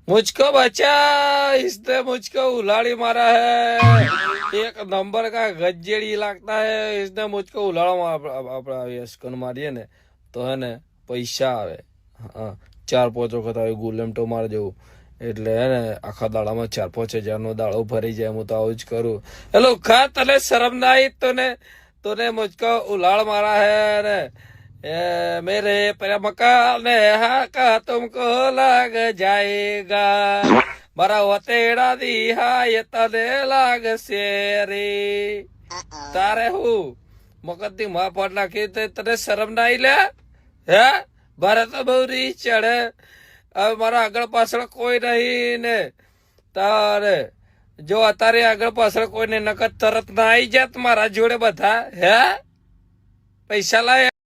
मुझको बचा, इसने मुझको उलाड़ी मारा है, एक नंबर का गज्जेड़ी लगता है, इसने मुझको उलाड़ा આપડા યશકન મારીએ ને તો હે ને પૈસા આવે. હા 4-5 વખત આવે ગુલેમટો માર જેવું, એટલે હે ને આખા દાડામાં 4-5 હજારનો દાડો ભરી જાય. હું તો આવું જ કરું. હેલો ખા, તને શરમ ના આવી? તને મુझको ઉલાળ મારા હે ને मेरे प्रेम का नेहा का तुमको लाग जाएगा, मारा वतेड़ा दिहा ये तने लाग शेरी. તારે હું મગજની માં પાડ નાખી તને શરમ ના આવી લે? હે મારે તો બહુ રીચ ચડે. હવે મારા આગળ પાછળ કોઈ નહીં ને તારે જો અત્યારે આગળ પાછળ કોઈ ને નકદ તરત ના આવી જાત મારા જોડે બધા. હે પૈસા લાય.